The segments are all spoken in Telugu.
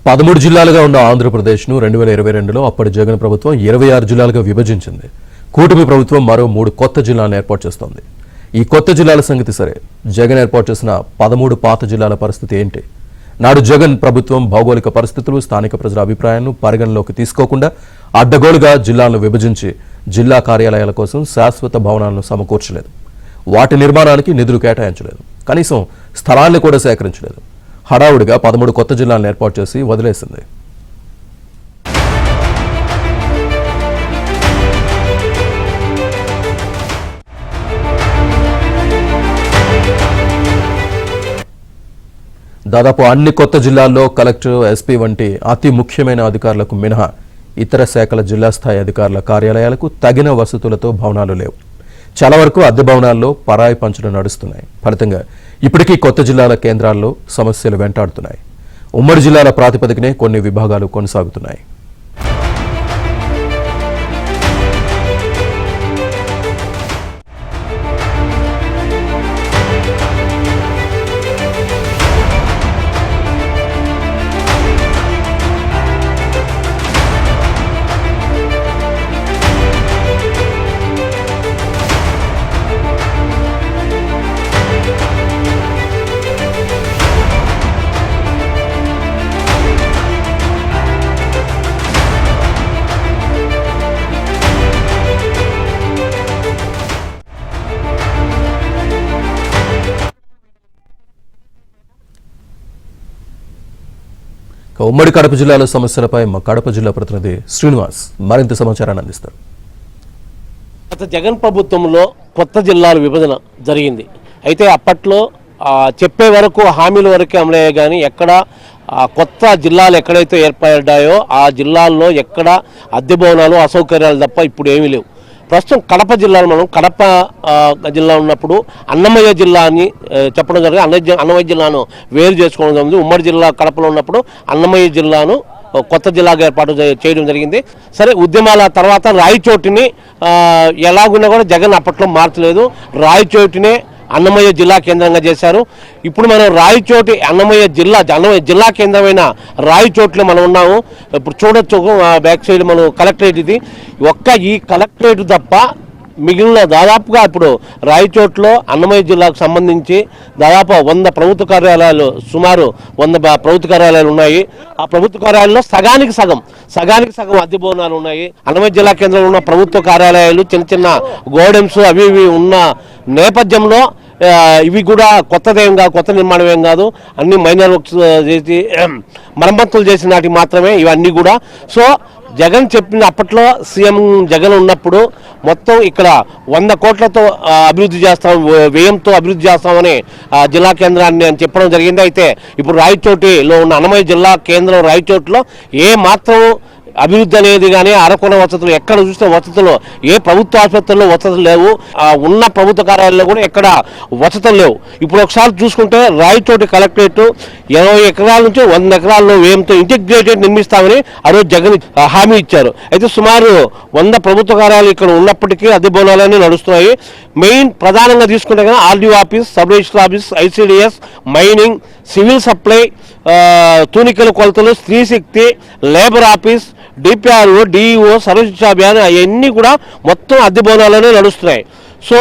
13 జిల్లాలుగా ఉన్న ఆంధ్రప్రదేశ్ను 2022లో అప్పటి జగన్ ప్రభుత్వం 26 జిల్లాలుగా విభజించింది. కూటమి ప్రభుత్వం మరో 3 కొత్త జిల్లాలను ఏర్పాటు చేస్తోంది. ఈ కొత్త జిల్లాల సంగతి సరే, జగన్ ఏర్పాటు చేసిన 13 పాత జిల్లాల పరిస్థితి ఏంటి? నాడు జగన్ ప్రభుత్వం భౌగోళిక పరిస్థితులు, స్థానిక ప్రజల అభిప్రాయాలను పరిగణలోకి తీసుకోకుండా అడ్డగోలుగా జిల్లాలను విభజించి జిల్లా కార్యాలయాల కోసం శాశ్వత భవనాలను సమకూర్చలేదు. వాటి నిర్మాణానికి నిధులు కేటాయించలేదు. కనీసం స్థలాన్ని కూడా సేకరించలేదు. హడావుడిగా 13 కొత్త జిల్లాలను ఏర్పాటు చేసి వదిలేసింది. దాదాపు అన్ని కొత్త జిల్లాల్లో కలెక్టర్, ఎస్పీ వంటి అతి ముఖ్యమైన అధికారులకు మినహా ఇతర శాఖల జిల్లా స్థాయి అధికారుల కార్యాలయాలకు తగిన వసతులతో భవనాలు లేవు. చాలా వరకు అద్దె భవనాల్లో పరాయి పంచులు నడుస్తున్నాయి. ఫలితంగా ఇప్పటికీ కొత్త జిల్లాల కేంద్రాల్లో సమస్యలు వెంటాడుతున్నాయి. ఉమ్మడి జిల్లాల ప్రాతిపదికనే కొన్ని విభాగాలు కొనసాగుతున్నాయి. ఉమ్మడి కడప జిల్లాలో సమస్యలపై మా కడప జిల్లా ప్రతినిధి శ్రీనివాస్ మరింత సమాచారాన్ని అందిస్తారు. గత జగన్ ప్రభుత్వంలో కొత్త జిల్లాల విభజన జరిగింది. అయితే అప్పట్లో చెప్పే వరకు హామీల వరకే అమలయ్యాయి, కానీ ఎక్కడ కొత్త జిల్లాలు ఎక్కడైతే ఏర్పడ్డాయో ఆ జిల్లాల్లో ఎక్కడ అద్దె భవనాలు, అసౌకర్యాలు తప్ప ఇప్పుడు ఏమీ లేవు. ప్రస్తుతం కడప జిల్లాలో మనం కడప జిల్లా ఉన్నప్పుడు అన్నమయ్య జిల్లా అని చెప్పడం జరిగింది. అన్నమయ్య జిల్లాను వేరు చేసుకోవడం జరిగింది. ఉమ్మడి జిల్లా కడపలో ఉన్నప్పుడు అన్నమయ్య జిల్లాను కొత్త జిల్లాగా ఏర్పాటు చేయడం జరిగింది. సరే, ఉద్యమాల తర్వాత రాయచోటిని ఎలాగున్నా కూడా జగన్ అప్పట్లో మార్చలేదు. రాయచోటినే అన్నమయ్య జిల్లా కేంద్రంగా చేశారు. ఇప్పుడు మనం రాయచోటి అన్నమయ్య జిల్లా కేంద్రమైన రాయచోట్లో మనం ఉన్నాము. ఇప్పుడు చూడొచ్చు బ్యాక్ సైడ్ మనం కలెక్టరేట్, ఇది ఈ కలెక్టరేట్ తప్ప మిగిలిన దాదాపుగా ఇప్పుడు రాయచోట్లో అన్నమయ్య జిల్లాకు సంబంధించి దాదాపు 100 ప్రభుత్వ కార్యాలయాలు, సుమారు 100 ప్రభుత్వ కార్యాలయాలు ఉన్నాయి. ఆ ప్రభుత్వ కార్యాలయాల్లో సగానికి సగం అద్దె భవనాలు ఉన్నాయి. అన్నమయ్య జిల్లా కేంద్రంలో ఉన్న ప్రభుత్వ కార్యాలయాలు చిన్న చిన్న గోడెమ్స్ అవి ఉన్న నేపథ్యంలో ఇవి కూడా కొత్త నిర్మాణం ఏం కాదు. అన్ని మైనర్ వర్క్స్ చేసి మరమ్మతులు చేసిన నాటికి మాత్రమే ఇవన్నీ కూడా. సో జగన్ చెప్పిన అప్పట్లో సీఎం జగన్ ఉన్నప్పుడు మొత్తం ఇక్కడ 100 కోట్లతో అభివృద్ధి చేస్తాం, వ్యయంతో అభివృద్ధి చేస్తామని జిల్లా కేంద్రాన్ని అని చెప్పడం జరిగింది. అయితే ఇప్పుడు రాయచోటిలో ఉన్న అన్నమయ్య జిల్లా కేంద్రం రాయచోటిలో ఏ మాత్రం అభివృద్ధి అనేది కానీ అరకొన వసతులు ఎక్కడ చూస్తే వసతులు, ఏ ప్రభుత్వ ఆసుపత్రుల్లో వసతులు లేవు. ఉన్న ప్రభుత్వ కార్యాలయాల్లో కూడా ఎక్కడ వసతులు లేవు. ఇప్పుడు ఒకసారి చూసుకుంటే రాయచోటి కలెక్టరేట్ 20 ఎకరాల నుంచి 100 ఎకరాల్లో వ్యయంతో ఇంటిగ్రేటెడ్ నిర్మిస్తామని ఆ రోజు జగన్ హామీ ఇచ్చారు. అయితే సుమారు 100 ప్రభుత్వ కార్యాలయాలు ఇక్కడ ఉన్నప్పటికీ అద్దె భవనాలన్నీ నడుస్తున్నాయి. మెయిన్ ప్రధానంగా తీసుకుంటే కానీ RDO office, sub register office, ICDS, mining, civil supply, తూనికల కొలతలు, Stree Shakti, labour office, DPRO, DEO, Sarva Shiksha Abhiyan అవన్నీ కూడా మొత్తం అద్దె భవనాలనే నడుస్తున్నాయి. సో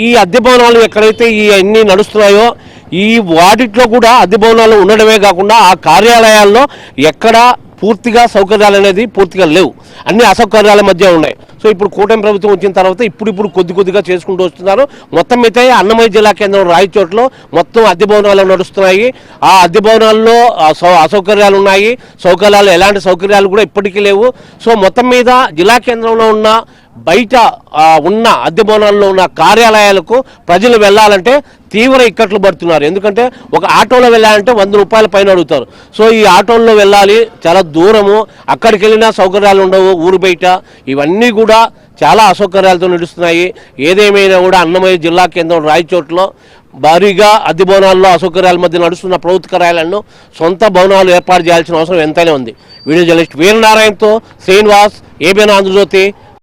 ఈ అద్దె భవనాలు ఎక్కడైతే అన్నీ నడుస్తున్నాయో ఈ వాటిలో కూడా అద్దె భవనాలు ఉండడమే కాకుండా ఆ కార్యాలయాల్లో ఎక్కడ పూర్తిగా సౌకర్యాలు అనేది పూర్తిగా లేవు. అన్ని అసౌకర్యాల మధ్య ఉన్నాయి. సో ఇప్పుడు కూటమి ప్రభుత్వం వచ్చిన తర్వాత ఇప్పుడు కొద్దిగా చేసుకుంటూ వస్తున్నారు. మొత్తం అయితే అన్నమయ్య జిల్లా కేంద్రం రాయచోట్లో మొత్తం అద్దె భవనాలు నడుస్తున్నాయి. ఆ అద్దె భవనాల్లో అసౌకర్యాలు ఉన్నాయి. ఎలాంటి సౌకర్యాలు కూడా ఇప్పటికీ లేవు. సో మొత్తం మీద జిల్లా కేంద్రంలో ఉన్న బయట ఉన్న అద్దె భవనాల్లో ఉన్న కార్యాలయాలకు ప్రజలు వెళ్ళాలంటే తీవ్ర ఇక్కట్లు పడుతున్నారు. ఎందుకంటే ఒక ఆటోలో వెళ్ళాలంటే 100 రూపాయల పైన అడుగుతారు. సో ఈ ఆటోల్లో వెళ్ళాలి, చాలా దూరము, అక్కడికి వెళ్ళినా సౌకర్యాలు ఉండవు. ఊరు బయట ఇవన్నీ కూడా చాలా అసౌకర్యాలతో నడుస్తున్నాయి. ఏదేమైనా కూడా అన్నమయ్య జిల్లా కేంద్రం రాయచోట్లో భారీగా అద్దె భవనాల్లో అసౌకర్యాల మధ్య నడుస్తున్న ప్రభుత్వ కార్యాలయాలను సొంత భవనాలు ఏర్పాటు చేయాల్సిన అవసరం ఎంతైనా ఉంది. వీడియో జర్నలిస్ట్ వీరనారాయణతో శ్రీనివాస్, ఏబిఎన్ ఆంధ్రజ్యోతి,